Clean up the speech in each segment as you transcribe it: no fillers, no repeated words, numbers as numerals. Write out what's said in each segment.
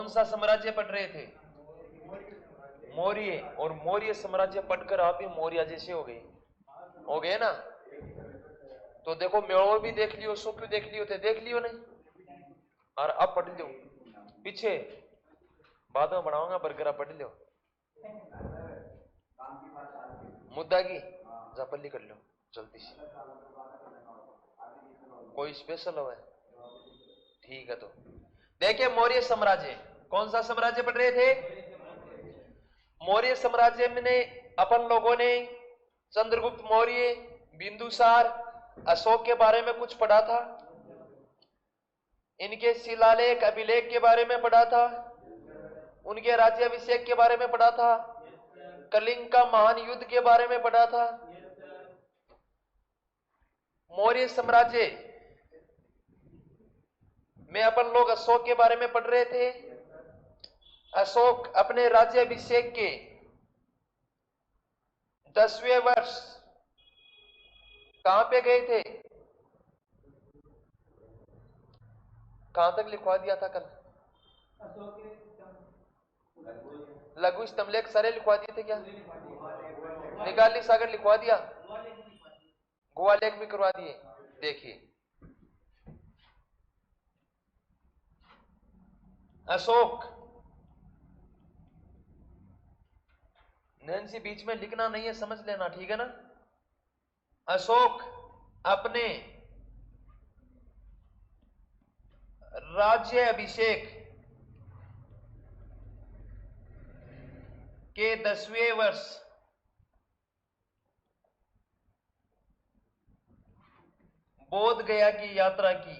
सा साम्राज्य पढ़ रहे थे? मौर्य। और मौर्य साम्राज्य पढ़कर आप भी मौर्य जैसे हो गए ना। तो देखो मेड़ो भी देख लियो, सो क्यों देख लियो थे, देख लियो नहीं। और अब पढ़ लो पीछे, बाद में बनाऊंगा बरगरा, पढ़ लो मुद्दा की जापल्ली कर लो जल्दी से। कोई स्पेशल हो है? ठीक है। तो देखिए मौर्य साम्राज्य, कौन सा साम्राज्य पढ़ रहे थे? मौर्य साम्राज्य में ने अपन लोगों ने चंद्रगुप्त मौर्य, बिंदुसार, अशोक के बारे में कुछ पढ़ा था। इनके शिलालेख अभिलेख के बारे में पढ़ा था। उनके राज्याभिषेक के बारे में पढ़ा था। कलिंग का महान युद्ध के बारे में पढ़ा था। मौर्य साम्राज्य में अपन लोग अशोक के बारे में पढ़ रहे थे। अशोक अपने राज्याभिषेक के 10वें वर्ष कहां पे गए थे? कहां तक लिखवा दिया था कल? लघु स्तंभलेख सारे लिखवा दिए थे क्या? निकाली सागर लिखवा दिया, गोवा लेख भी करवा दिए। देखिए अशोक, नैन्सी बीच में लिखना नहीं है, समझ लेना, ठीक है ना। अशोक अपने राज्य अभिषेक के 10वें वर्ष बोध गया की यात्रा की।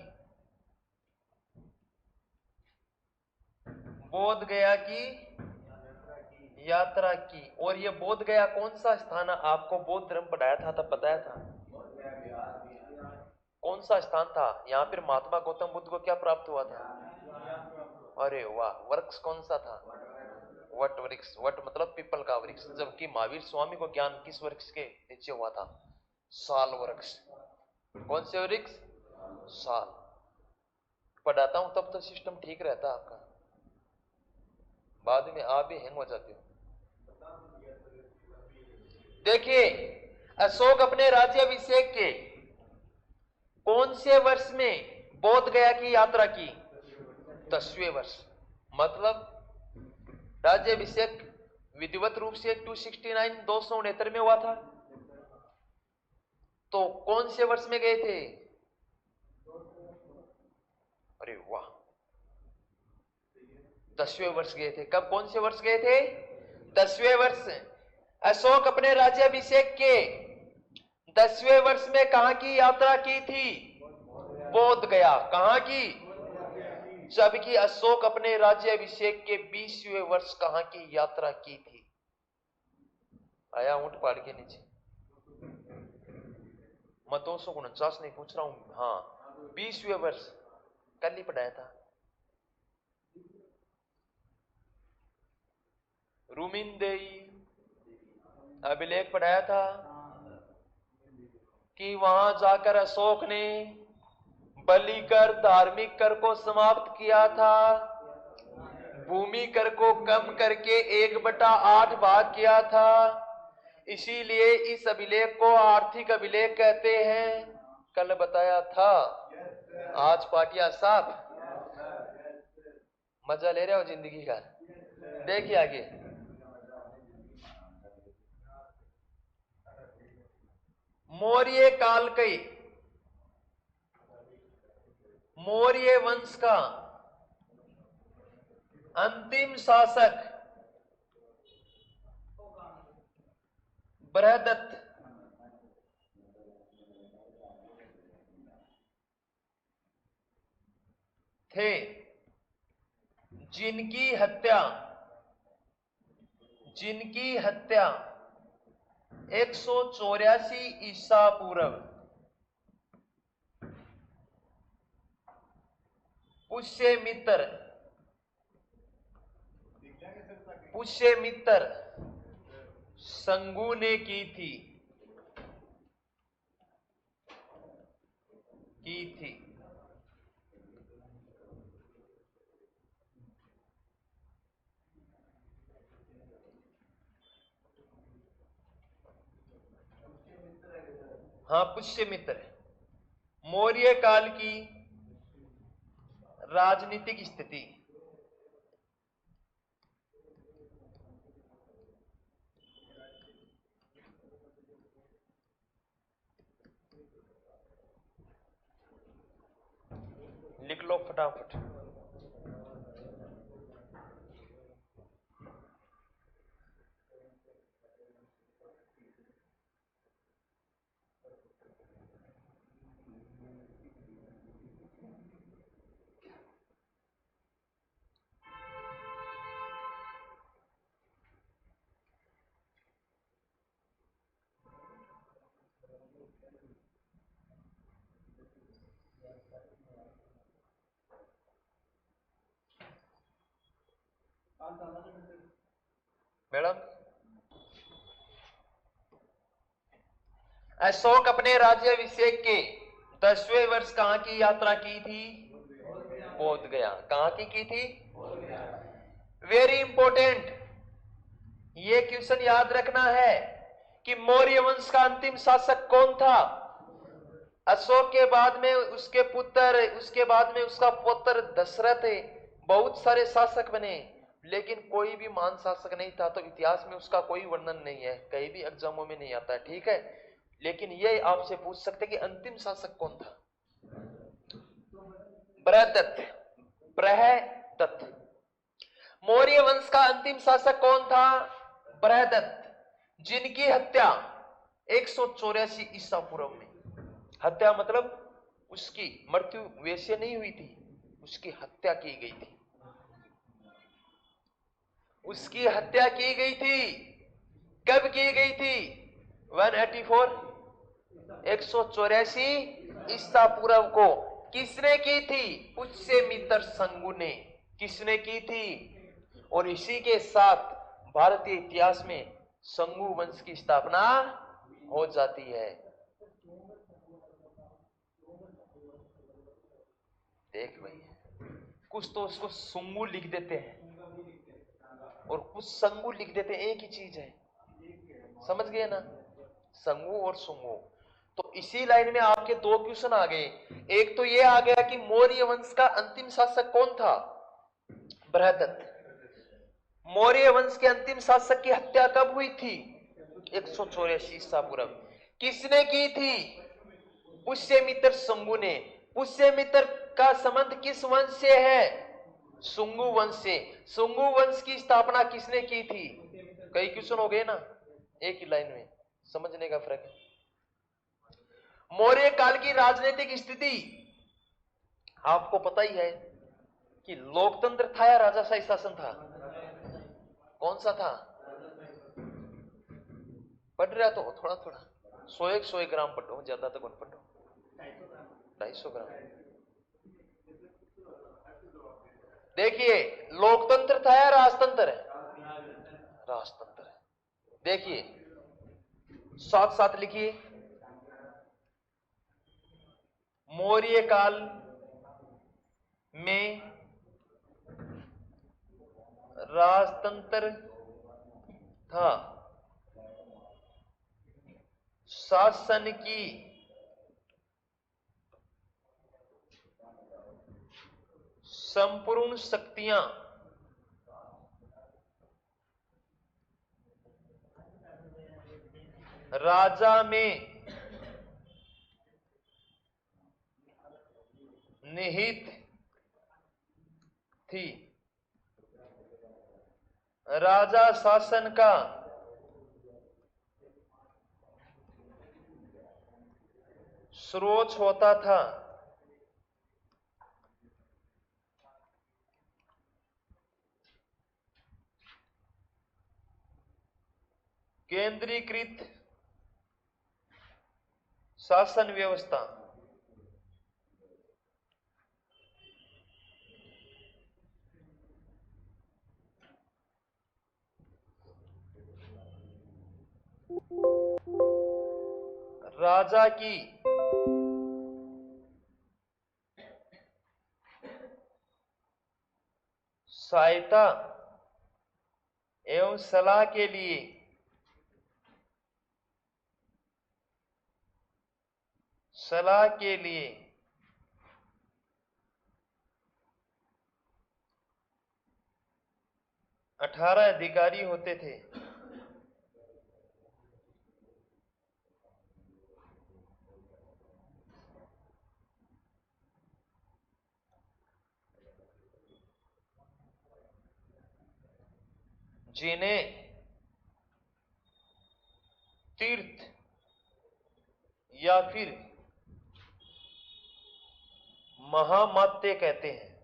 बोध गया की यात्रा की। और ये बोध गया कौन सा स्थान है? आपको बौद्ध धर्म पढ़ाया था तब बताया था। कौन सा स्थान था? यहाँ पर महात्मा गौतम बुद्ध को क्या प्राप्त हुआ था? अरे वाह, वृक्ष कौन सा था? वट वृक्ष। वट मतलब पीपल का वृक्ष। जबकि महावीर स्वामी को ज्ञान किस वृक्ष के नीचे हुआ था? साल वृक्ष। कौन से वृक्ष? साल। पढ़ाता हूं तब तो सिस्टम ठीक रहता है आपका, बाद में आप भी हैंग हो जाते हो। देखिए अशोक अपने राज्याभिषेक के कौन से वर्ष में बोध गया की यात्रा की? 10वें वर्ष। मतलब राज्याभिषेक विधिवत रूप से 269 में हुआ था। तो कौन से वर्ष में गए थे? अरे वाह, 10वें वर्ष गए थे। कब, कौन से वर्ष गए थे? 10वें वर्ष। अशोक अपने राज्याभिषेक के 10वें वर्ष में कहां की यात्रा की थी? बोध गया। कहां की? जबकि अशोक अपने राज्याभिषेक के 20वें वर्ष कहां की यात्रा की थी? आया ऊंट पहाड़ के नीचे। मैं 249 नहीं पूछ रहा हूं, हाँ 20वें वर्ष, कल ही पढ़ाया था। रूमिनदेई अभिलेख पढ़ाया था कि वहां जाकर अशोक ने बलि कर, धार्मिक कर को समाप्त किया था। भूमि कर को कम करके 1/8 भाग किया था। इसीलिए इस अभिलेख को आर्थिक अभिलेख कहते हैं। कल बताया था, आज पाटिया साहब मजा ले रहे हो जिंदगी का। देखिए आगे, मौर्य काल के मौर्य वंश का अंतिम शासक बृहदत्त थे, जिनकी हत्या 184 ईसा पूर्व पुष्यमित्र संगू ने की थी। हाँ, पुष्यमित्र। मौर्य काल की राजनीतिक स्थिति। लिख लो फटाफट। मैडम, अशोक अपने राज्याभिषेक के 10वें वर्ष कहां की यात्रा की थी? बोध गया। कहां की थी? वेरी इंपॉर्टेंट, ये क्वेश्चन याद रखना है कि मौर्य वंश का अंतिम शासक कौन था? अशोक के बाद में उसके पुत्र, उसके बाद में उसका पुत्र दशरथ है। बहुत सारे शासक बने, लेकिन कोई भी महान शासक नहीं था। तो इतिहास में उसका कोई वर्णन नहीं है, कहीं भी एग्जामों में नहीं आता है, ठीक है। लेकिन ये आपसे पूछ सकते कि अंतिम शासक कौन था? बृहदत्त। बृहदत्त। मौर्य वंश का अंतिम शासक कौन था? बृहदत्त, जिनकी हत्या 184 ईसा पूर्व में, हत्या मतलब उसकी मृत्यु वैसे नहीं हुई थी, उसकी हत्या की गई थी। उसकी हत्या की गई थी। कब की गई थी? 184, 184 ईसा पूर्व को। किसने की थी? पुष्यमित्र शंगु ने। किसने की थी? और इसी के साथ भारतीय इतिहास में शंगु वंश की स्थापना हो जाती है। देख भाई, कुछ तो उसको सुंगु लिख देते हैं और कुछ संगु लिख देते हैं, एक ही चीज है, समझ गए ना? संगु और सुंगु। तो इसी लाइन में आपके दो क्वेश्चन आ गए। एक तो ये आ गया कि मौर्य वंश का अंतिम शासक कौन था? बृहदत्त। मौर्य वंश के अंतिम शासक की हत्या कब हुई थी? 184 ईसा पूर्व। किसने की थी? पुष्यमित्र शंगु ने। पुष्यमित्र का संबंध किस वंश से है? शुंगु वंश से। शुंगु वंश की स्थापना किसने की थी? कई क्वेश्चन हो गए ना एक ही लाइन में, समझने का फर्क है। मौर्य काल की राजनीतिक स्थिति आपको पता ही है कि लोकतंत्र था या राजाशाही शासन था? कौन सा था? पढ़ रहा तो थोड़ा थोड़ा, 100 ग्राम पढ़ो, ज्यादा तो कौन पढ़ो। 250 ग्राम। देखिए, लोकतंत्र था या राजतंत्र है? राजतंत्र है। देखिए, साथ साथ लिखिए, मौर्य काल में राजतंत्र था। शासन की संपूर्ण शक्तियां राजा में निहित थी। राजा शासन का स्रोत होता था। केंद्रीकृत शासन व्यवस्था। राजा की सहायता एवं सलाह के लिए सलाह के लिए 18 अधिकारी होते थे। जिन्हें तीर्थ या फिर महामात्य कहते हैं।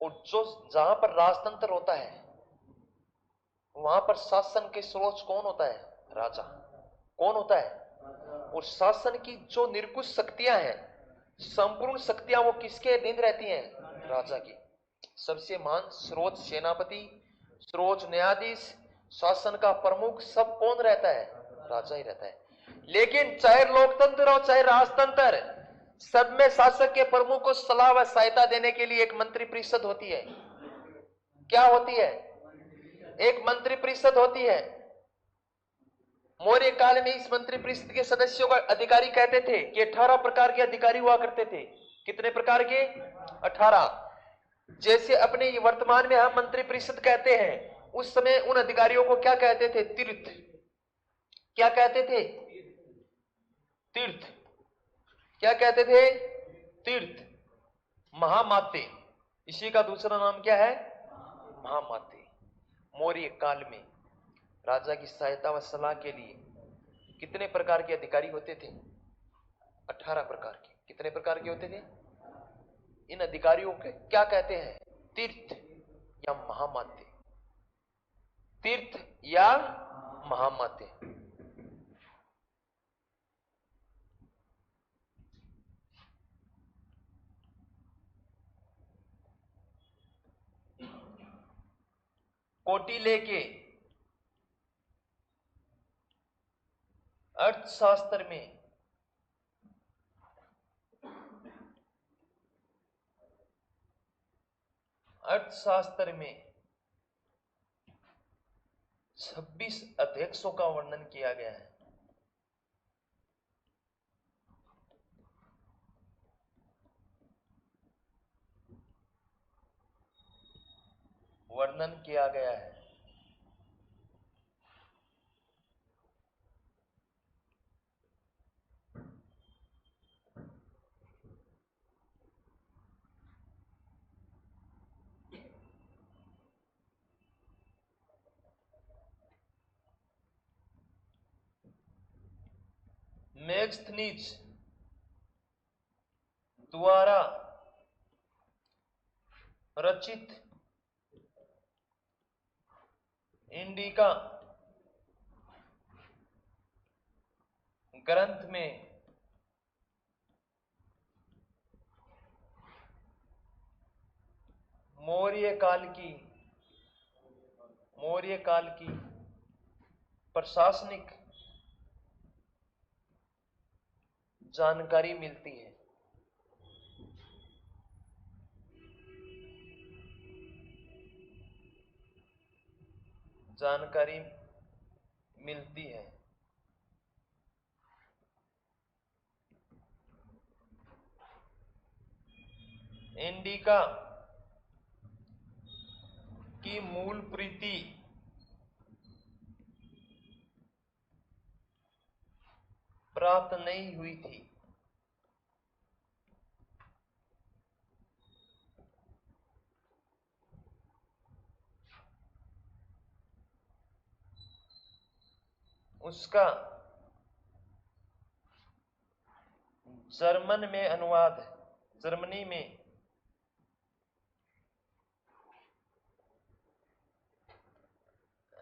और जो जहां पर राजतंत्र होता है वहां पर शासन के स्रोत कौन होता है? राजा। कौन होता है? और शासन की जो निर्कुश शक्तियां हैं, संपूर्ण शक्तियां वो किसके अधीन रहती हैं? राजा की। सबसे महान स्रोत सेनापति, स्रोत न्यायाधीश, शासन का प्रमुख सब कौन रहता है? राजा ही रहता है। लेकिन चाहे लोकतंत्र हो चाहे राजतंत्र, सब में शासक के प्रमुख को सलाह व सहायता देने के लिए एक मंत्री परिषद होती है। क्या होती है? एक मंत्री परिषद होती है। मौर्य काल में इस मंत्री परिषद के सदस्यों का अधिकारी कहते थे कि 18 प्रकार के अधिकारी हुआ करते थे। कितने प्रकार के? 18। जैसे अपने वर्तमान में हम मंत्री परिषद कहते हैं, उस समय उन अधिकारियों को क्या कहते थे? तीर्थ। क्या कहते थे? तीर्थ। क्या कहते थे? तीर्थ। महामात्य, इसी का दूसरा नाम क्या है? महामात्य। मौर्य काल में राजा की सहायता व सलाह के लिए कितने प्रकार के अधिकारी होते थे? 18 प्रकार के। कितने प्रकार के होते थे? इन अधिकारियों के क्या कहते हैं? तीर्थ या महामात्य। तीर्थ या महामात्य। कोटिले के अर्थशास्त्र में अर्थशास्त्र में 26 अध्यक्षों का वर्णन किया गया है। वर्णन किया गया है। मेगस्थनीज द्वारा रचित इंडिका ग्रंथ में मौर्य काल की प्रशासनिक जानकारी मिलती है। जानकारी मिलती है। इंडिका की मूल प्रीति प्राप्त नहीं हुई थी। उसका जर्मन में अनुवाद, जर्मनी में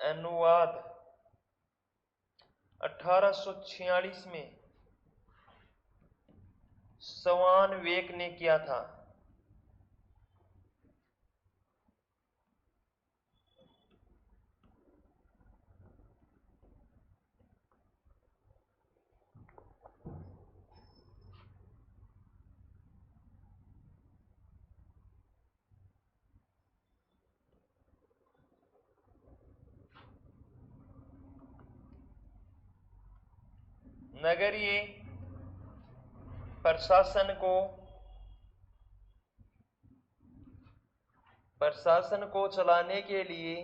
अनुवाद 1846 में स्वान वेक ने किया था। नगरीय प्रशासन को चलाने के लिए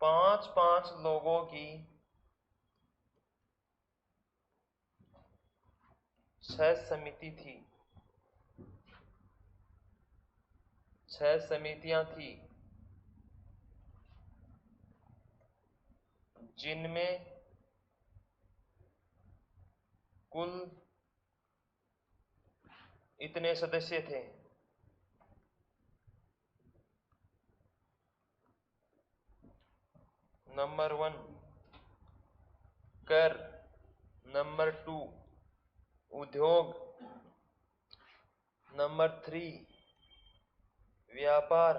5 लोगों की 6 समितियां थी, जिनमें कुल इतने सदस्य थे। नंबर 1 कर, नंबर 2 उद्योग, नंबर 3 व्यापार,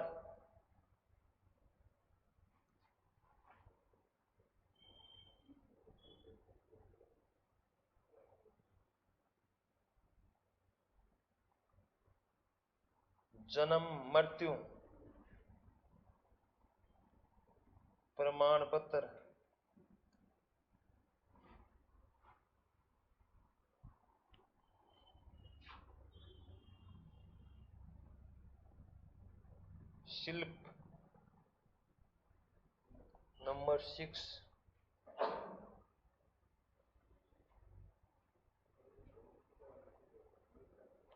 जन्म मृत्यु प्रमाण पत्र, शिल्प, नंबर 6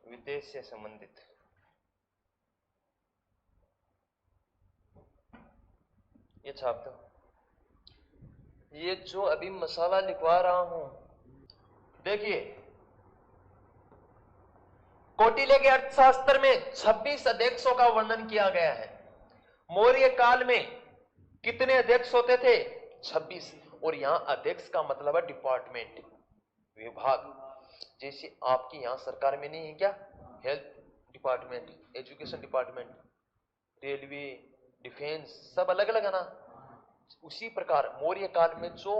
विदेश से संबंधित। ये छाप दो। ये जो अभी मसाला लिखवा रहा हूं, देखिए कौटिल्य के अर्थशास्त्र में 26 अध्यक्षों का वर्णन किया गया है। मौर्य काल में कितने अध्यक्ष होते थे? 26। और यहां अध्यक्ष का मतलब है डिपार्टमेंट, विभाग। जैसे आपकी यहां सरकार में नहीं है क्या, health department, education department, railway, defence, सब अलग अलग है ना। उसी प्रकार मौर्य काल में जो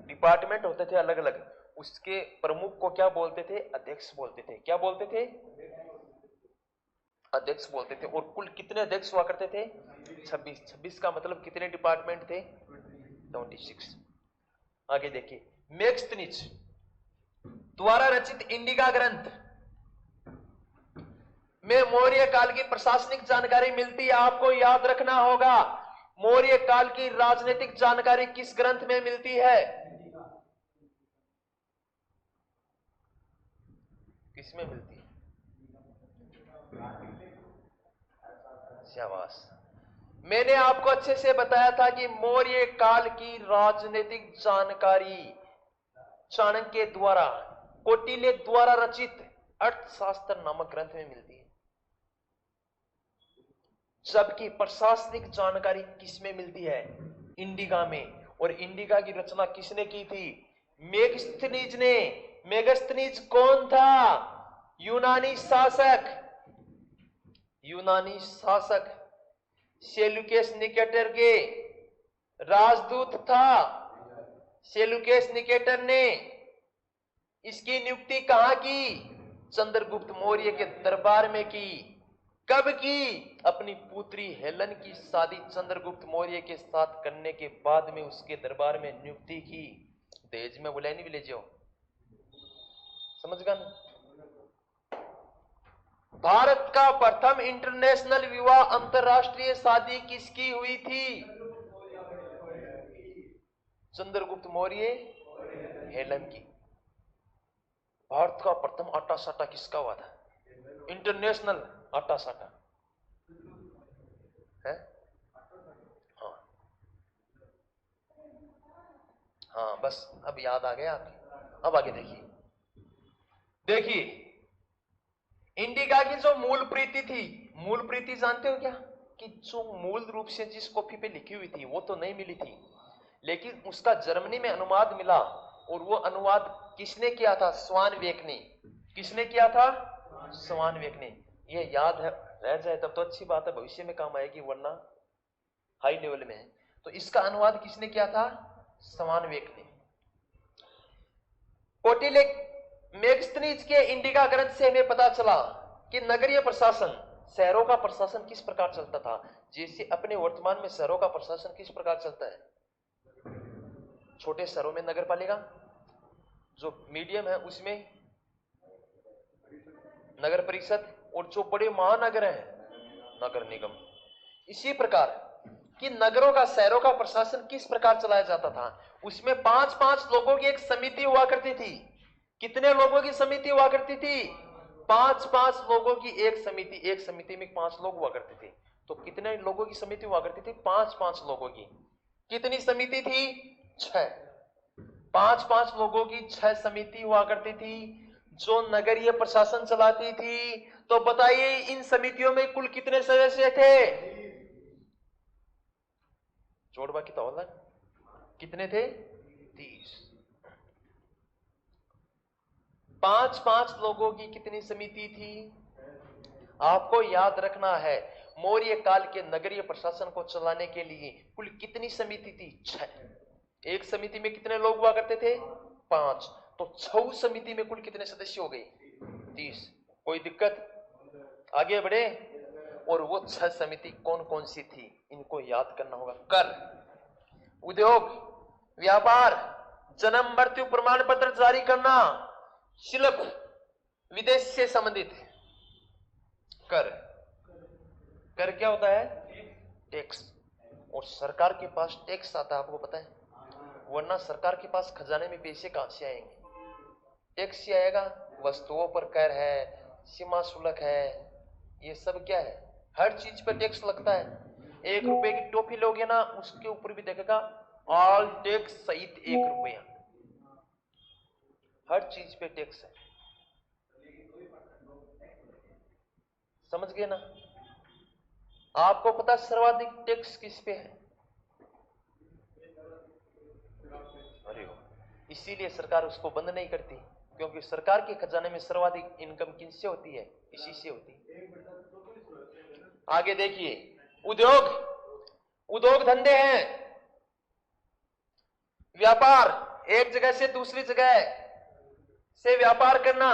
डिपार्टमेंट होते थे अलग अलग, उसके प्रमुख को क्या बोलते थे? अध्यक्ष बोलते थे। क्या बोलते थे? अध्यक्ष बोलते थे। और कुल कितने अध्यक्ष हुआ करते थे? 26। 26 का मतलब कितने डिपार्टमेंट थे? 26। आगे देखिए, मेगस्थनीज द्वारा रचित इंडिका ग्रंथ में मौर्य काल की प्रशासनिक जानकारी मिलती है। आपको याद रखना होगा, मौर्य काल की राजनीतिक जानकारी किस ग्रंथ में मिलती है? किसमें मिलती है? शाबाश। मैंने आपको अच्छे से बताया था कि मौर्य काल की राजनीतिक जानकारी चाणक्य द्वारा, कौटिल्य द्वारा रचित अर्थशास्त्र नामक ग्रंथ में मिलती है, जबकि प्रशासनिक जानकारी किसमें मिलती है? इंडिका में। और इंडिका की रचना किसने की थी? मेगस्थनीज ने। मेगस्थनीज कौन था? यूनानी शासक सेल्यूकस निकेटर के राजदूत था। सेल्यूकस निकेटर ने इसकी नियुक्ति कहां की? चंद्रगुप्त मौर्य के दरबार में की। कब की? अपनी पुत्री हेलन की शादी चंद्रगुप्त मौर्य के साथ करने के बाद में उसके दरबार में नियुक्ति की। दहेज में बुलाए नहीं ले जाओ, समझ गए ना? भारत का प्रथम इंटरनेशनल विवाह, अंतरराष्ट्रीय शादी किसकी हुई थी? चंद्रगुप्त मौर्य हेलन की। भारत का प्रथम आटा साटा किसका हुआ था? इंटरनेशनल आटा साटा है। हाँ हाँ, बस अब याद आ गया आपके। अब आगे देखिए इंडिका की जो मूल प्रीति थी, मूल प्रीति जानते हो क्या? कि जो मूल रूप से जिस कॉपी पे लिखी हुई थी वो तो नहीं मिली थी, लेकिन उसका जर्मनी में अनुवाद मिला। और वो अनुवाद किसने किया था? स्वानवेक ने। किसने किया था? स्वानवेक ने। ये याद है, रह जाए तब तो अच्छी बात है, भविष्य में काम आएगी, वरना हाई लेवल में है। तो इसका अनुवाद किसने किया था? स्वानवेक ने। कौटिल्य मेगस्थनीज के इंडिका ग्रंथ से हमें पता चला कि नगरीय प्रशासन शहरों का प्रशासन किस प्रकार चलता था? जैसे अपने वर्तमान में शहरों का प्रशासन किस प्रकार चलता है? छोटे शहरों में नगर पालिका, जो मीडियम है उसमें नगर परिषद, और जो बड़े महानगर हैं नगर निगम। इसी प्रकार कि नगरों का, शहरों का प्रशासन किस प्रकार चलाया जाता था? उसमें 5-5 लोगों की एक समिति हुआ करती थी। कितने लोगों की समिति हुआ करती थी? 5-5 लोगों की एक समिति। एक समिति में 5 लोग हुआ करते थे। तो कितने लोगों की समिति हुआ करती थी? 5-5 लोगों की। कितनी समिति थी? 6। 5-5 लोगों की 6 समिति हुआ करती थी जो नगरीय प्रशासन चलाती थी। तो बताइए इन समितियों में कुल कितने सदस्य थे? जोड़ बाकी तो अलग कितने थे? 30। 5-5 लोगों की कितनी समिति थी? आपको याद रखना है मौर्य काल के नगरीय प्रशासन को चलाने के लिए कुल कितनी समिति थी? 6। एक समिति में कितने लोग हुआ करते थे? 5। तो 6 समिति में कुल कितने सदस्य हो गए? 30। कोई दिक्कत? आगे बढ़े। और वो 6 समिति कौन कौन सी थी इनको याद करना होगा। कर, उद्योग, व्यापार, जन्म मृत्यु प्रमाण पत्र जारी करना, शुल्क, विदेश से संबंधित। कर, कर क्या होता है? टैक्स। और सरकार के पास टैक्स आता है, आपको पता है? वरना सरकार के पास खजाने में पैसे कहां से आएंगे? टैक्स ही आएगा। वस्तुओं पर कर है, सीमा शुल्क है, ये सब क्या है? हर चीज पर टैक्स लगता है। 1 रुपए की टॉफी लोगे ना, उसके ऊपर भी देखेगा ऑल टैक्स सहित 1 रुपया। हर चीज पे टैक्स है। समझ गए ना? आपको पता सर्वाधिक टैक्स किस पे है? अरे इसीलिए सरकार उसको बंद नहीं करती, क्योंकि सरकार के खजाने में सर्वाधिक इनकम किससे होती है? इसी से होती है। आगे देखिए, उद्योग, उद्योग धंधे हैं, व्यापार, एक जगह से दूसरी जगह से व्यापार करना।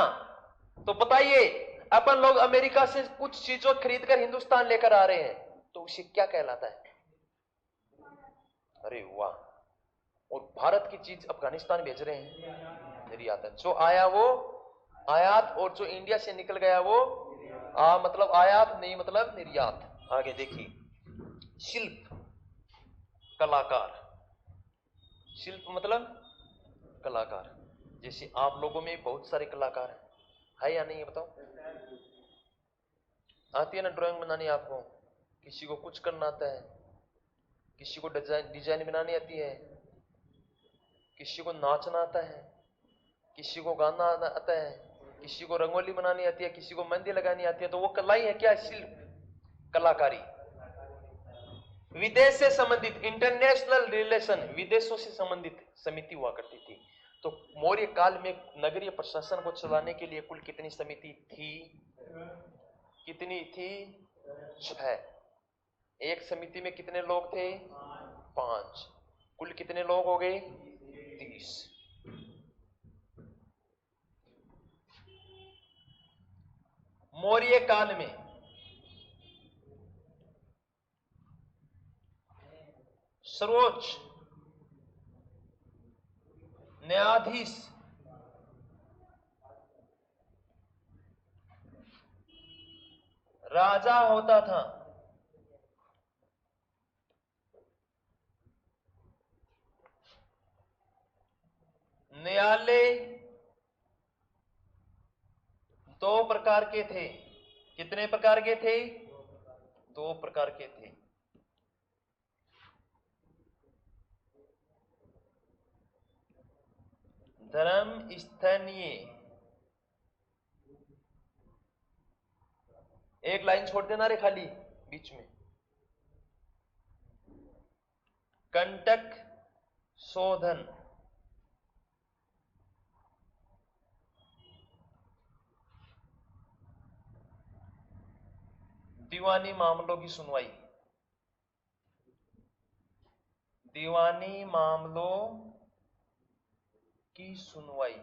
तो बताइए अपन लोग अमेरिका से कुछ चीजों खरीदकर हिंदुस्तान लेकर आ रहे हैं, तो उसे क्या कहलाता है? अरे वाह। और भारत की चीज अफगानिस्तान भेज रहे हैं, निर्यात है। जो आया वो आयात, और जो इंडिया से निकल गया वो मतलब आयात नहीं, मतलब निर्यात। आगे देखिए, शिल्प, कलाकार। शिल्प मतलब कलाकार। जैसे आप लोगों में बहुत सारे कलाकार है या नहीं है? बताओ। आती है ना ड्राइंग बनानी आपको? किसी को कुछ करना आता है, किसी को डिजाइन बनानी आती है, किसी को नाचना आता है, किसी को गाना आता है, किसी को रंगोली बनानी आती है, किसी को मेहंदी लगानी आती है। तो वो कला ही है क्या? शिल्प, कलाकारी। विदेश से संबंधित, इंटरनेशनल रिलेशन, विदेशों से संबंधित समिति हुआ करती थी। तो मौर्य काल में नगरीय प्रशासन को चलाने के लिए कुल कितनी समिति थी? कितनी थी? 6। एक समिति में कितने लोग थे? 5। कुल कितने लोग हो गए? 30। मौर्य काल में सर्वोच्च न्यायाधीश राजा होता था। न्यायालय 2 प्रकार के थे। कितने प्रकार के थे? 2 प्रकार के थे। धर्म स्थानीय, एक लाइन छोड़ देना रे खाली बीच में। कंटक शोधन, दीवानी मामलों की सुनवाई। दीवानी मामलों की सुनवाई।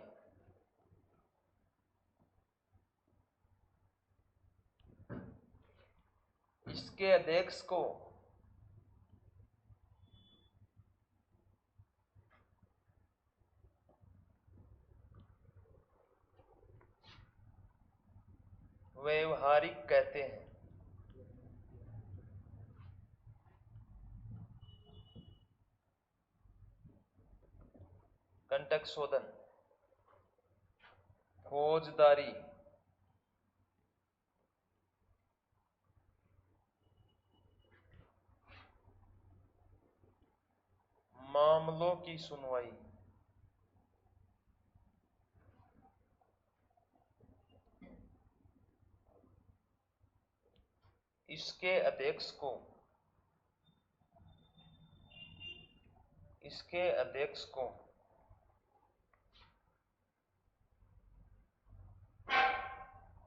इसके अध्यक्ष को व्यवहारिक कहते हैं। कंटक शोधन, फौजदारी, मामलों की सुनवाई, इसके अध्यक्ष को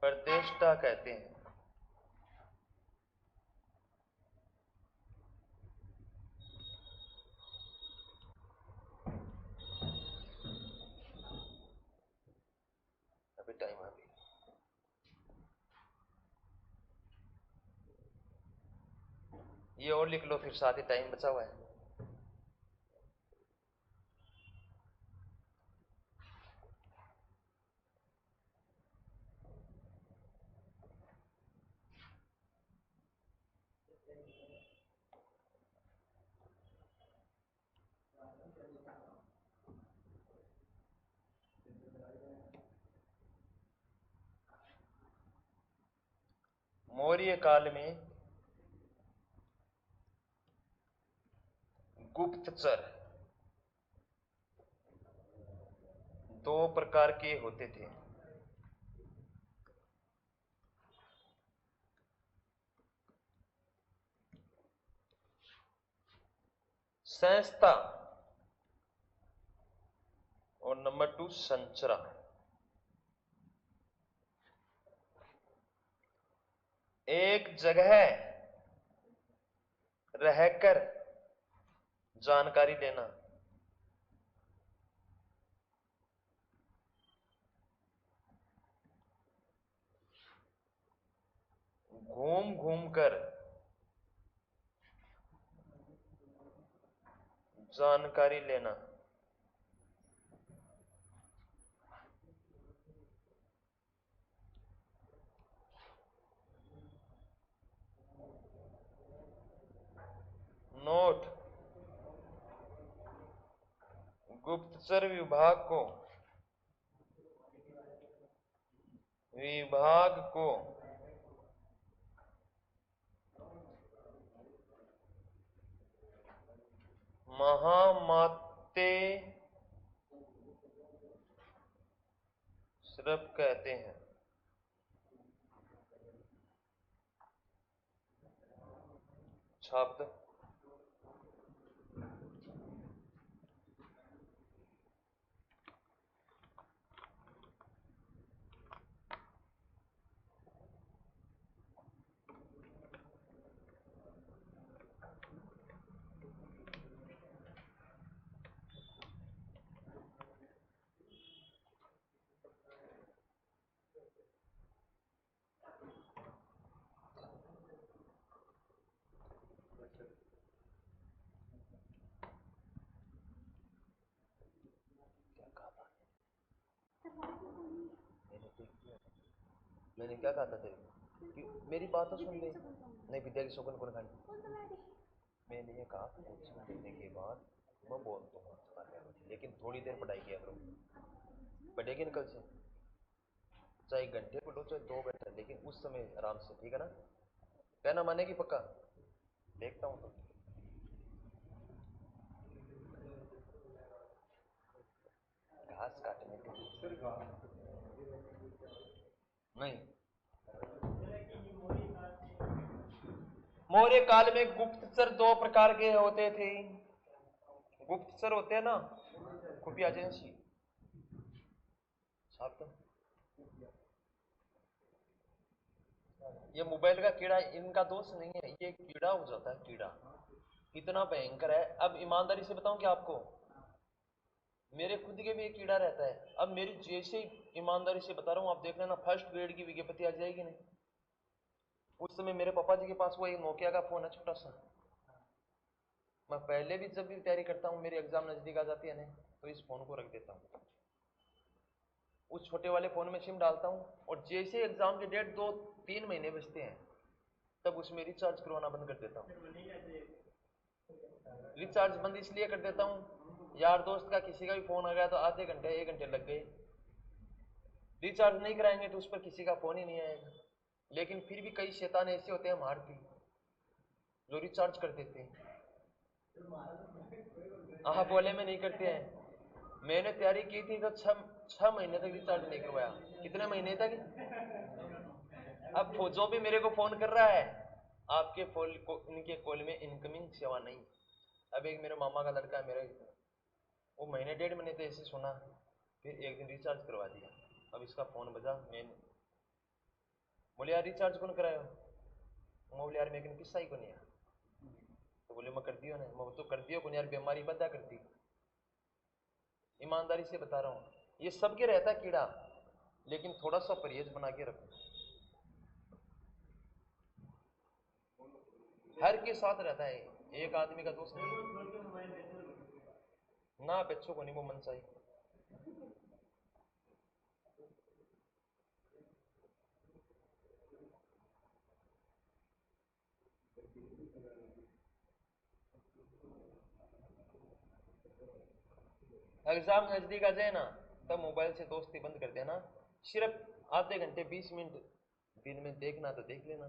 प्रतिष्ठा कहते हैं। अभी टाइम अभी ये और लिख लो, फिर साथ ही टाइम बचा हुआ है। मौर्य काल में गुप्तचर दो प्रकार के होते थे। संस्था और नंबर 2 संचरा। एक जगह रहकर जानकारी लेना, घूम घूम कर जानकारी लेना, नोट, गुप्तचर विभाग को महामाते सिर्फ कहते हैं। छाप दो। मैंने क्या कहा था तेरे को कि मेरी बात तो सुन ले। नहीं, विद्या की शौकन कौन खानी। मैंने ये कहा कोचिंग देने के बाद मैं बोल दूंगा, लेकिन थोड़ी देर पढ़ाई किया करो। पढ़ेगी ना कल से, चाहे 1 घंटे पढ़ो चाहे 2 घंटे, लेकिन उस समय आराम से, ठीक है ना। कहना मानेगी पक्का। देखता हूँ तो घास काटने के नहीं। मौर्य काल में गुप्तचर 2 प्रकार के होते थे। गुप्तचर होते हैं ना, खुफिया एजेंसी। छाप दो। ये मोबाइल का कीड़ा इनका दोष नहीं है, ये कीड़ा हो जाता है। कीड़ा इतना भयंकर है। अब ईमानदारी से बताऊं क्या आपको, मेरे खुद के भी एक कीड़ा रहता है। अब मेरी जैसे ईमानदारी से बता रहा हूं, आप देख लेना फर्स्ट ग्रेड की विज्ञप्ति आ जाएगी नहीं। उस समय मेरे पापा जी के पास वो एक नोकिया का फोन है छोटा सा। मैं पहले भी जब भी तैयारी करता हूँ, मेरी एग्जाम नजदीक आ जाती है ना, तो इस फोन को रख देता हूँ, उस छोटे वाले फोन में सिम डालता हूँ, और जैसे एग्जाम के डेट 2-3 महीने बचते हैं तब उसमें रिचार्ज करवाना बंद कर देता हूँ। रिचार्ज बंद इसलिए कर देता हूँ, यार दोस्त का किसी का भी फोन आ गया तो आधे घंटे 1 घंटे लग गए, रिचार्ज नहीं कराएंगे तो उस पर किसी का फोन ही नहीं आएगा। लेकिन फिर भी कई शैतान ऐसे होते हैं भारतीय जो रिचार्ज कर देते हैं। हाँ, बोले में नहीं करते हैं। मैंने तैयारी की थी तो 6 महीने तक रिचार्ज नहीं करवाया। कितने महीने तक? अब जो भी मेरे को फोन कर रहा है, आपके फोन को, इनके कॉल में इनकमिंग सेवा नहीं। अब एक मेरे मामा का लड़का है मेरा, वो महीने 1.5 महीने तो ऐसे सुना, फिर एक दिन रिचार्ज करवा दिया। अब इसका फोन बजा, मैंने बोले यार रिचार्ज कौन कराया? मैं बोले यार मैं किस्सा ही को नहीं है। तो बोले मैं कर दियो ना। मैं तो कर दियो कौन यार, बीमारी बदा कर दी। ईमानदारी से बता रहा हूँ, ये सबके रहता है कीड़ा, लेकिन थोड़ा सा परहेज बना के रखो। हर के साथ रहता है, एक आदमी का दोस्त नहीं ना, बच्चों को नहीं, वो मन चाहिए। एग्जाम नजदीक आ जाए ना, तब मोबाइल से दोस्ती बंद कर देना। सिर्फ आधे घंटे 20 मिनट दिन में देखना तो देख लेना।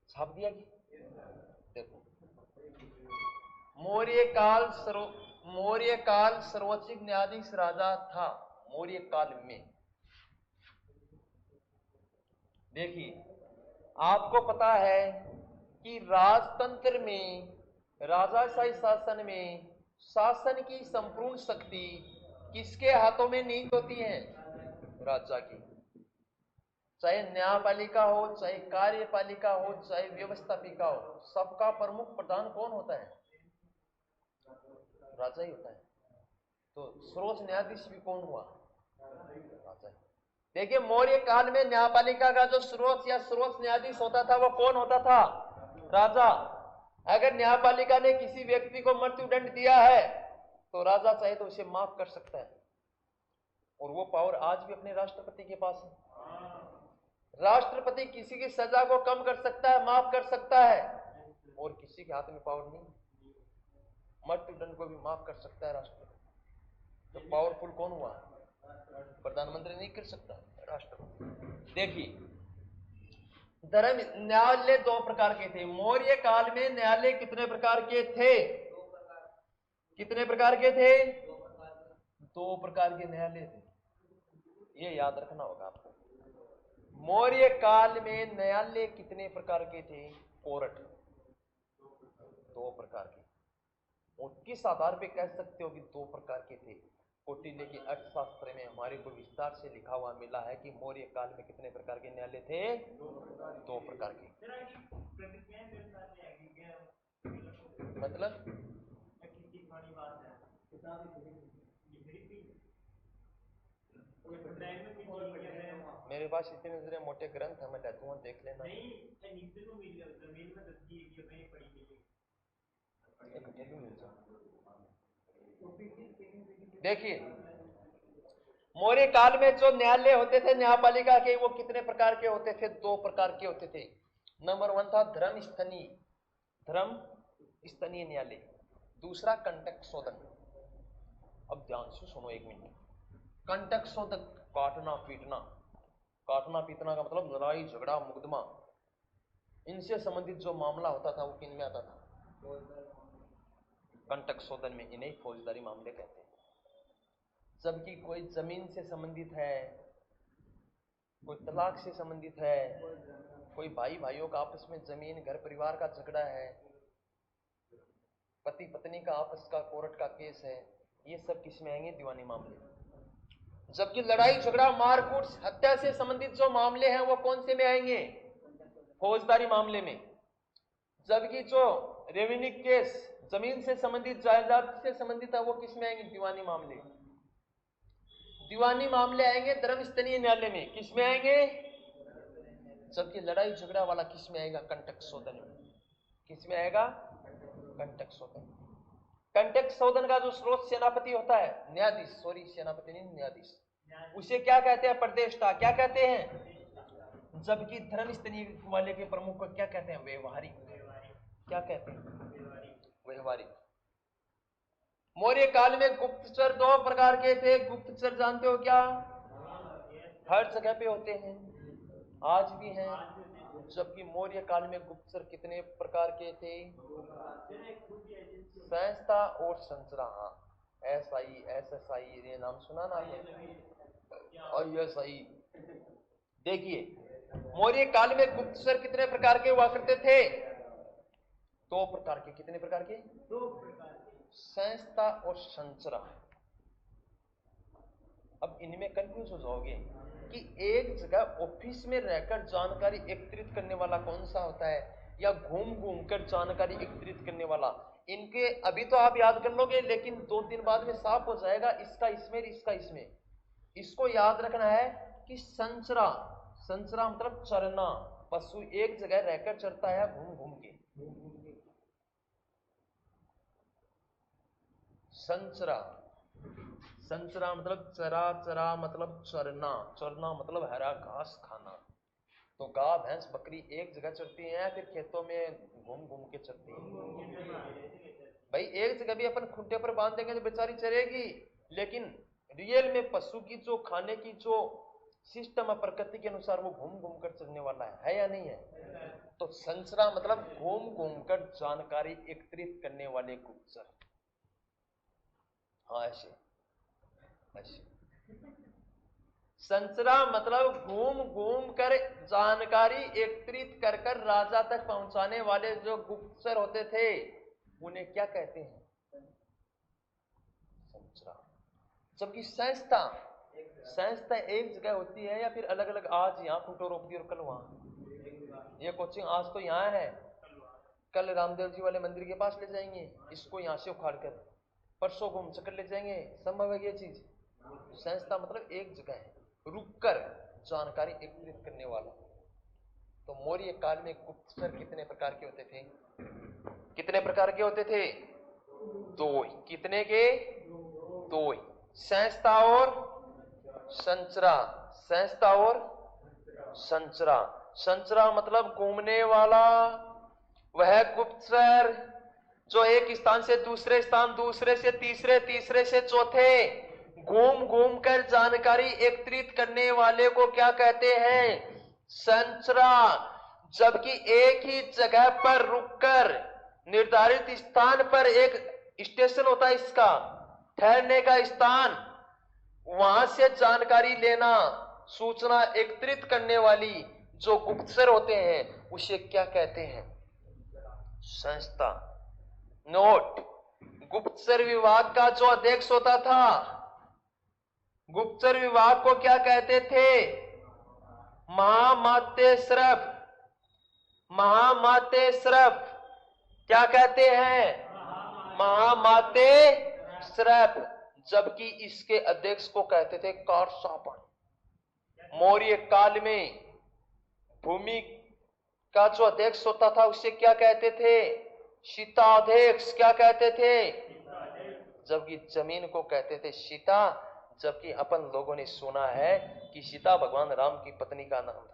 छाप दिया कि देखो, मौर्य काल सर्वोच्च न्यायाधीश राजा था। मौर्य काल में देखिए, आपको पता है कि राजतंत्र में, राजाशाही शासन में, शासन की संपूर्ण शक्ति किसके हाथों में नींद होती है? राजा की। चाहे न्यायपालिका हो, चाहे कार्यपालिका हो, चाहे व्यवस्थापिका हो, सबका प्रमुख प्रधान कौन होता है? राजा ही होता है। तो सर्वोच्च न्यायाधीश भी कौन हुआ? राजा। देखिए, मौर्य काल में न्यायपालिका का जो सर्वोच्च न्यायाधीश होता था वो कौन होता था? राजा। अगर न्यायपालिका ने किसी व्यक्ति को मृत्युदंड दिया है तो राजा चाहे तो उसे माफ कर सकता है, और वो पावर आज भी अपने राष्ट्रपति के पास है। राष्ट्रपति किसी की सजा को कम कर सकता है, माफ कर सकता है, और किसी के हाथ में पावर नहीं। मृत्युदंड को भी माफ कर सकता है राष्ट्रपति। तो पावरफुल कौन हुआ? प्रधानमंत्री नहीं कर सकता, राष्ट्रपति। देखिए, धर्म न्यायालय 2 प्रकार के थे। मौर्य काल में न्यायालय कितने प्रकार के थे? कितने प्रकार के थे? 2 प्रकार के न्यायालय थे, ये याद रखना होगा आपको। मौर्य काल में न्यायालय कितने प्रकार के थे? कोर्ट 2 प्रकार के। और किस आधार पे कह सकते हो कि 2 प्रकार के थे? कौटिल्य के अर्थशास्त्र में हमारे को विस्तार से लिखा हुआ मिला है कि मौर्य काल में कितने प्रकार के न्यायालय थे? 2 प्रकार के। मतलब मेरे पास इतने मोटे ग्रंथ है, मैं कहता हूँ देख लेना। देखिए, मौर्य काल में जो न्यायालय होते थे न्यायपालिका के, वो कितने प्रकार के होते थे? 2 प्रकार के होते थे। नंबर 1 था धर्म स्थनीय न्यायालय, दूसरा कंटक शोधन। अब ध्यान से सुनो 1 मिनट। कंटक शोधन, काटना पीटना। काटना पीटना का मतलब लड़ाई झगड़ा मुकदमा, इनसे संबंधित जो मामला होता था वो किन में आता था? कंटक शोधन में। इन्हें फौजदारी मामले कहते हैं। जबकि कोई जमीन से संबंधित है, कोई तलाक से संबंधित है, कोई भाई भाइयों का आपस में जमीन घर परिवार का झगड़ा है, पति पत्नी का आपस का कोर्ट का केस है, ये सब किस में आएंगे? दीवानी मामले। जबकि लड़ाई झगड़ा मारकूट हत्या से संबंधित जो मामले हैं वो कौन से में आएंगे? फौजदारी मामले में। जबकि जो रेवेन्यू केस जमीन से संबंधित, जायदाद से संबंधित है, वो किसमें आएंगे? दीवानी मामले। दीवानी मामले आएंगे धर्म स्तरीय न्यायालय में, किसमें आएंगे? जबकि लड़ाई झगड़ा वाला किसमें आएगा? कंटक शोधन में। किसमें आएगा? कंटक शोधन। कंटक शोधन का जो स्रोत सेनापति होता है, न्यायाधीश, सॉरी सेनापति नहीं, न्यायाधीश, उसे क्या कहते हैं? प्रदेष्टा। क्या कहते हैं? जबकि धर्म स्तरीय वाले के प्रमुख को क्या कहते हैं? व्यवहारिक। क्या कहते हैं? व्यवहारिक। मौर्य काल में गुप्तचर दो प्रकार के थे। गुप्तचर जानते हो क्या? हर जगह पे होते हैं, आज भी हैं। जबकि मौर्य काल में गुप्तचर कितने प्रकार के थे? संस्था और संचरा। हाँ, SI, SSI, ये नाम सुना ना आपने? और ISI। देखिए, मौर्य काल में गुप्तचर कितने प्रकार के हुआ करते थे? दो प्रकार के। कितने प्रकार के? दो प्रकार के। संस्था और संचरा। अब इनमें कंफ्यूज हो जाओगे कि एक जगह ऑफिस में रहकर जानकारी एकत्रित करने वाला कौन सा होता है, या घूम घूम कर जानकारी एकत्रित करने वाला। इनके अभी तो आप याद कर लोगे, लेकिन 2 दिन बाद में साफ हो जाएगा, इसका इसमें, इसका इसमें। इसको याद रखना है कि संचरा, संचरा मतलब चरना। पशु एक जगह रहकर चरता है घूम घूम के। संचरा, संचरा मतलब चरा, चरा मतलब चरना, चरना मतलब हरा घास खाना। तो गाय भैंस बकरी एक जगह चरती हैं, फिर खेतों में घूम घूम के चरती हैं। भाई एक जगह भी अपन खूंटे पर बांध देंगे तो बेचारी चरेगी, लेकिन रियल में पशु की जो खाने की जो सिस्टम है प्रकृति के अनुसार, वो घूम घूम कर चलने वाला है या नहीं है? तो संचरा मतलब घूम घूम कर जानकारी एकत्रित करने वाले गुप्तचर। हाँ, ऐसे ऐसे। संचरा मतलब घूम घूम कर जानकारी एकत्रित कर कर राजा तक पहुंचाने वाले जो गुप्तचर होते थे, उन्हें क्या कहते हैं? संचरा। जबकि संस्था, संस्था एक जगह होती है, या फिर अलग अलग, आज यहाँ फोटो रोक दी और कल वहां। ये कोचिंग आज तो यहाँ है, कल रामदेव जी वाले मंदिर के पास ले जाएंगे इसको, यहाँ से उखाड़ कर परसों घूम चक्कर ले जाएंगे। संभव है ये चीज? संस्था मतलब एक जगह है, रुककर जानकारी एकत्रित करने वाला। तो मौर्य काल में गुप्तचर कितने प्रकार के होते थे? कितने प्रकार के होते थे? 2। कितने के? 2। संस्था और संचरा। संस्था और संचरा। संचरा मतलब घूमने वाला, वह गुप्तचर जो एक स्थान से दूसरे स्थान, दूसरे से तीसरे, तीसरे से चौथे घूम घूम कर जानकारी एकत्रित करने वाले को क्या कहते हैं? संचरा। जबकि एक ही जगह पर रुककर निर्धारित स्थान पर, एक स्टेशन होता है इसका, ठहरने का स्थान, वहां से जानकारी लेना, सूचना एकत्रित करने वाली जो गुप्तचर होते हैं, उसे क्या कहते हैं? संस्था। नोट, गुप्तचर विभाग का जो अध्यक्ष होता था, गुप्तचर विभाग को क्या कहते थे? महामात्य श्रफ। महामात्य श्रफ क्या कहते हैं? महामात्य श्रफ। जबकि इसके अध्यक्ष को कहते थे कारशापन। मौर्य काल में भूमि का जो अध्यक्ष होता था उसे क्या कहते थे? शीताध्यक्ष। क्या कहते थे? जबकि जमीन को कहते थे सीता। जबकि अपन लोगों ने सुना है कि सीता भगवान राम की पत्नी का नाम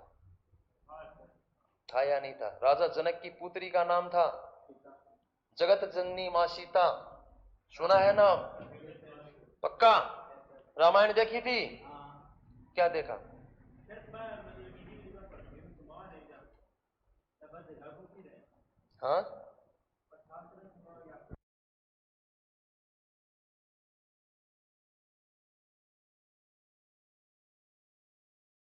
था या नहीं था? राजा जनक की पुत्री का नाम था जगत जननी मां सीता। सुना है ना? पक्का? रामायण देखी थी? क्या देखा? हाँ,